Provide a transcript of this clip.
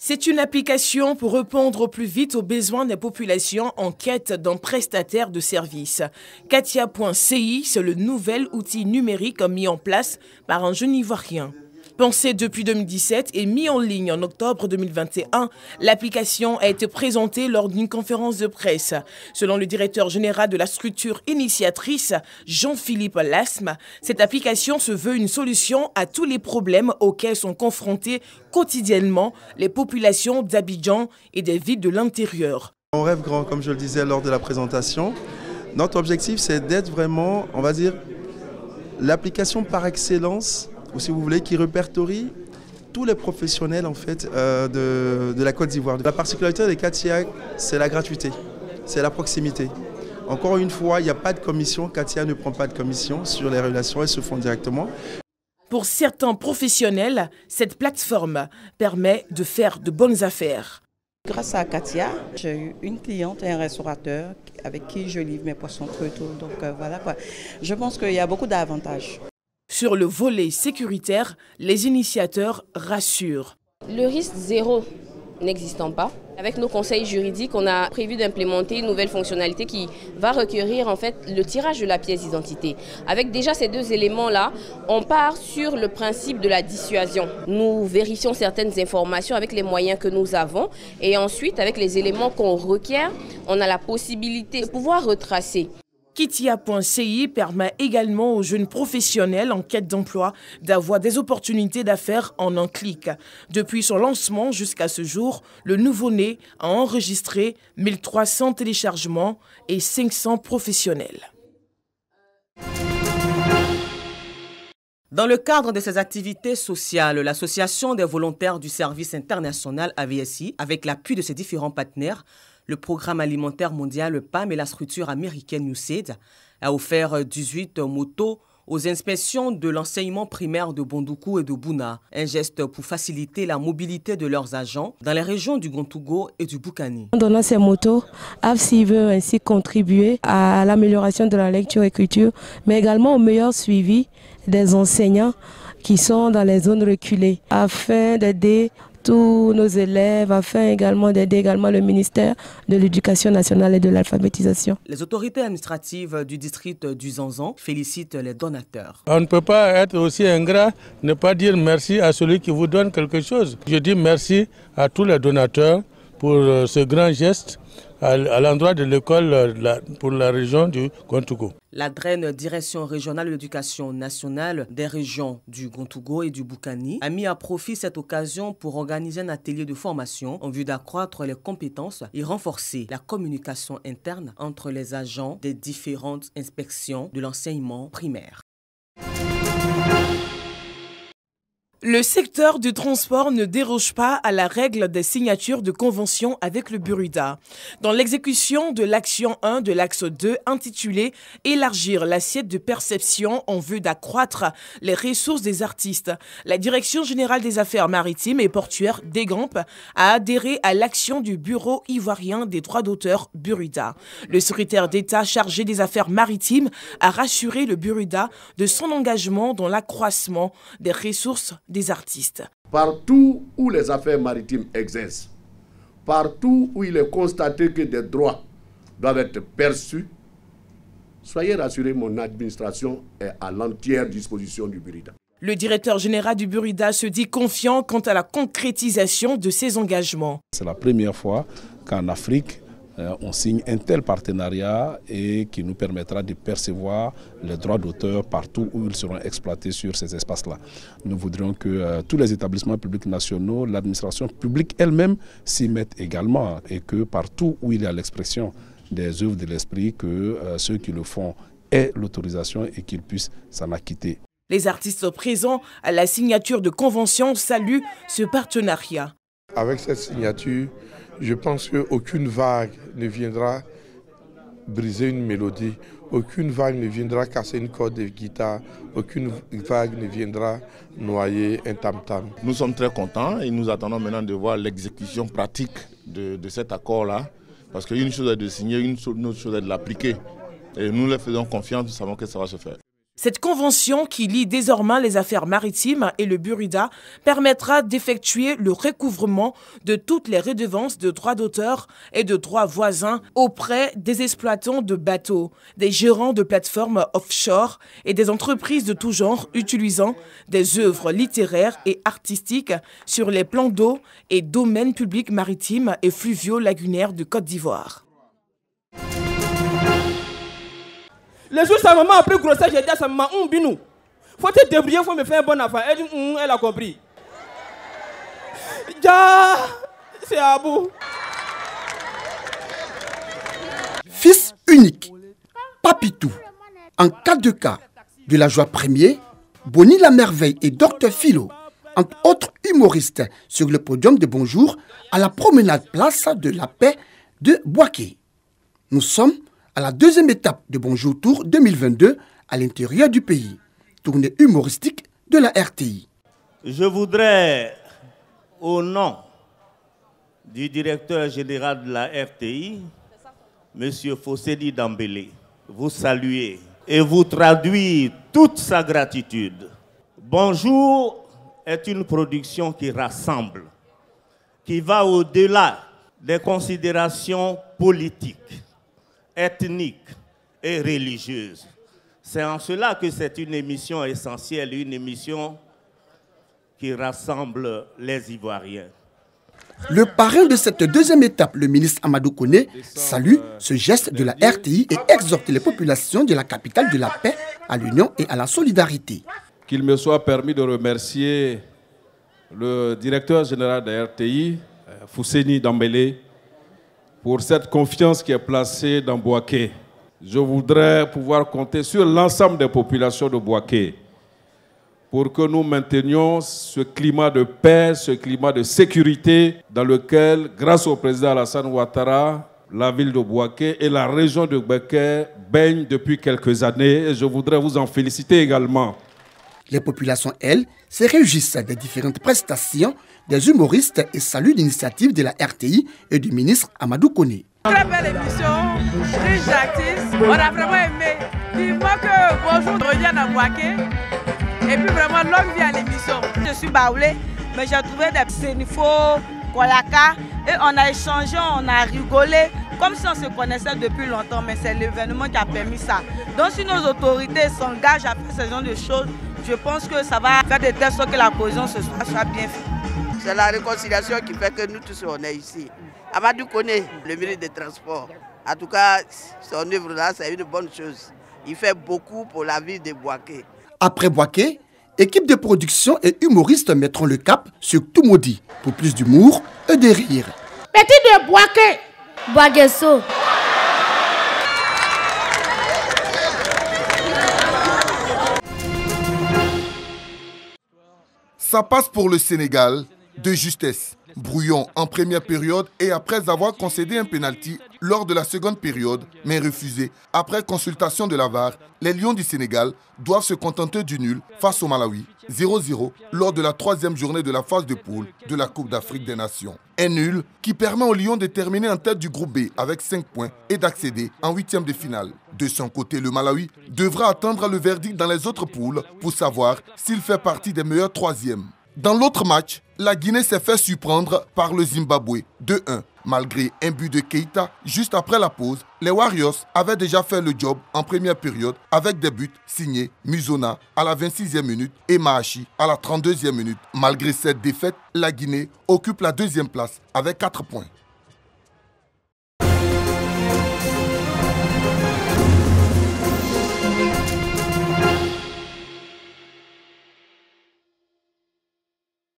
C'est une application pour répondre au plus vite aux besoins des populations en quête d'un prestataire de service. Katia.ci, c'est le nouvel outil numérique mis en place par un jeune Ivoirien. Pensé depuis 2017 et mis en ligne en octobre 2021, l'application a été présentée lors d'une conférence de presse. Selon le directeur général de la structure initiatrice, Jean-Philippe Lasme, cette application se veut une solution à tous les problèmes auxquels sont confrontées quotidiennement les populations d'Abidjan et des villes de l'intérieur. On rêve grand, comme je le disais lors de la présentation. Notre objectif, c'est d'être vraiment, on va dire, l'application par excellence, ou si vous voulez, qui répertorie tous les professionnels en fait, de la Côte d'Ivoire. La particularité des Katia, c'est la gratuité, c'est la proximité. Encore une fois, il n'y a pas de commission, Katia ne prend pas de commission sur les relations, elles se font directement. Pour certains professionnels, cette plateforme permet de faire de bonnes affaires. Grâce à Katia, j'ai eu une cliente et un restaurateur avec qui je livre mes poissons crus. Donc voilà quoi. Je pense qu'il y a beaucoup d'avantages. Sur le volet sécuritaire, les initiateurs rassurent. Le risque zéro n'existant pas, avec nos conseils juridiques, on a prévu d'implémenter une nouvelle fonctionnalité qui va requérir en fait le tirage de la pièce d'identité. Avec déjà ces deux éléments-là, on part sur le principe de la dissuasion. Nous vérifions certaines informations avec les moyens que nous avons et ensuite avec les éléments qu'on requiert, on a la possibilité de pouvoir retracer. Katia.ci permet également aux jeunes professionnels en quête d'emploi d'avoir des opportunités d'affaires en un clic. Depuis son lancement jusqu'à ce jour, le nouveau-né a enregistré 1300 téléchargements et 500 professionnels. Dans le cadre de ses activités sociales, l'Association des volontaires du service international AVSI, avec l'appui de ses différents partenaires, le Programme alimentaire mondial, le PAM et la structure américaine USAID, a offert 18 motos aux inspections de l'enseignement primaire de Bondoukou et de Bouna, un geste pour faciliter la mobilité de leurs agents dans les régions du Gontougo et du Boukani. En donnant ces motos, AVSI veut ainsi contribuer à l'amélioration de la lecture-écriture, mais également au meilleur suivi des enseignants qui sont dans les zones reculées, afin d'aider tous nos élèves, afin également d'aider le ministère de l'Éducation nationale et de l'alphabétisation. Les autorités administratives du district du Zanzan félicitent les donateurs. On ne peut pas être aussi ingrat, ne pas dire merci à celui qui vous donne quelque chose. Je dis merci à tous les donateurs pour ce grand geste à l'endroit de l'école pour la région du Gontougo. La DREN, Direction régionale de l'éducation nationale des régions du Gontougo et du Boukani, a mis à profit cette occasion pour organiser un atelier de formation en vue d'accroître les compétences et renforcer la communication interne entre les agents des différentes inspections de l'enseignement primaire. Le secteur du transport ne déroge pas à la règle des signatures de convention avec le Burida. Dans l'exécution de l'action 1 de l'axe 2 intitulée « Élargir l'assiette de perception en vue d'accroître les ressources des artistes », la Direction générale des affaires maritimes et portuaires d'Egamp a adhéré à l'action du Bureau ivoirien des droits d'auteur Burida. Le secrétaire d'État chargé des affaires maritimes a rassuré le Burida de son engagement dans l'accroissement des ressources des artistes. Partout où les affaires maritimes exercent, partout où il est constaté que des droits doivent être perçus, soyez rassurés, mon administration est à l'entière disposition du Burida. Le directeur général du Burida se dit confiant quant à la concrétisation de ses engagements. C'est la première fois qu'en Afrique, on signe un tel partenariat et qui nous permettra de percevoir les droits d'auteur partout où ils seront exploités sur ces espaces-là. Nous voudrions que tous les établissements publics nationaux, l'administration publique elle-même s'y mettent également et que partout où il y a l'expression des œuvres de l'esprit, que ceux qui le font aient l'autorisation et qu'ils puissent s'en acquitter. Les artistes présents à la signature de convention saluent ce partenariat. Avec cette signature, je pense qu'aucune vague ne viendra briser une mélodie, aucune vague ne viendra casser une corde de guitare, aucune vague ne viendra noyer un tam-tam. Nous sommes très contents et nous attendons maintenant de voir l'exécution pratique de cet accord-là, parce qu'une chose est de signer, une autre chose est de l'appliquer. Et nous leur faisons confiance, nous savons que ça va se faire. Cette convention qui lie désormais les affaires maritimes et le Burida permettra d'effectuer le recouvrement de toutes les redevances de droits d'auteur et de droits voisins auprès des exploitants de bateaux, des gérants de plateformes offshore et des entreprises de tout genre utilisant des œuvres littéraires et artistiques sur les plans d'eau et domaines publics maritimes et fluviaux lagunaires de Côte d'Ivoire. Le jour où sa maman a pris grossesse, j'ai dit à sa maman, Binou, faut te débrouiller, faut me faire un bon enfant. Elle dit, elle a compris. C'est à bout. Fils unique, Papitou. En cas de cas de la joie premier, Bonnie la Merveille et Dr Philo, entre autres humoristes, sur le podium de Bonjour à la promenade place de la Paix de Boaké. Nous sommes à la deuxième étape de Bonjour Tour 2022 à l'intérieur du pays. Tournée humoristique de la RTI. Je voudrais, au nom du directeur général de la RTI, M. Fossedi Dambélé, vous saluer et vous traduire toute sa gratitude. Bonjour est une production qui rassemble, qui va au-delà des considérations politiques, ethniques et religieuses. C'est en cela que c'est une émission essentielle, une émission qui rassemble les Ivoiriens. Le parrain de cette deuxième étape, le ministre Amadou Koné, salue ce geste de la RTI et exhorte les populations de la capitale de la paix à l'union et à la solidarité. Qu'il me soit permis de remercier le directeur général de la RTI, Fossedi Dambélé, pour cette confiance qui est placée dans Boaké. Je voudrais pouvoir compter sur l'ensemble des populations de Boaké pour que nous maintenions ce climat de paix, ce climat de sécurité dans lequel, grâce au président Alassane Ouattara, la ville de Boaké et la région de Boaké baignent depuis quelques années et je voudrais vous en féliciter également. Les populations, elles, se réjouissent des différentes prestations des humoristes et saluent l'initiative de la RTI et du ministre Amadou Koné. Très belle émission, riche d'artistes, on a vraiment aimé. Vivement que Bonjour revienne à Boaké. Et puis vraiment, l'homme vient à l'émission. Je suis baoulée, mais j'ai trouvé des Sénifo, Koyaka, et on a échangé, on a rigolé, comme si on se connaissait depuis longtemps, mais c'est l'événement qui a permis ça. Donc si nos autorités s'engagent à faire ce genre de choses, je pense que ça va faire de telle sorte que la cohésion ce soir soit bien faite. C'est la réconciliation qui fait que nous tous on est ici. Amadou Koné, le ministre des Transports. En tout cas, son œuvre-là, c'est une bonne chose. Il fait beaucoup pour la ville de Boaké. Après Boaké, équipe de production et humoristes mettront le cap sur Toumoudi pour plus d'humour et de rire. Petit de Boaké, Boaguesso. Ça passe pour le Sénégal de justesse. Brouillon en première période et après avoir concédé un pénalty lors de la seconde période, mais refusé. Après consultation de la VAR, les Lions du Sénégal doivent se contenter du nul face au Malawi, 0-0, lors de la troisième journée de la phase de poule de la Coupe d'Afrique des Nations. Un nul qui permet aux Lions de terminer en tête du groupe B avec 5 points et d'accéder en huitième de finale. De son côté, le Malawi devra attendre le verdict dans les autres poules pour savoir s'il fait partie des meilleurs troisièmes. Dans l'autre match, la Guinée s'est fait surprendre par le Zimbabwe 2-1. Malgré un but de Keita, juste après la pause, les Warriors avaient déjà fait le job en première période avec des buts signés Muzona à la 26e minute et Mahachi à la 32e minute. Malgré cette défaite, la Guinée occupe la deuxième place avec 4 points.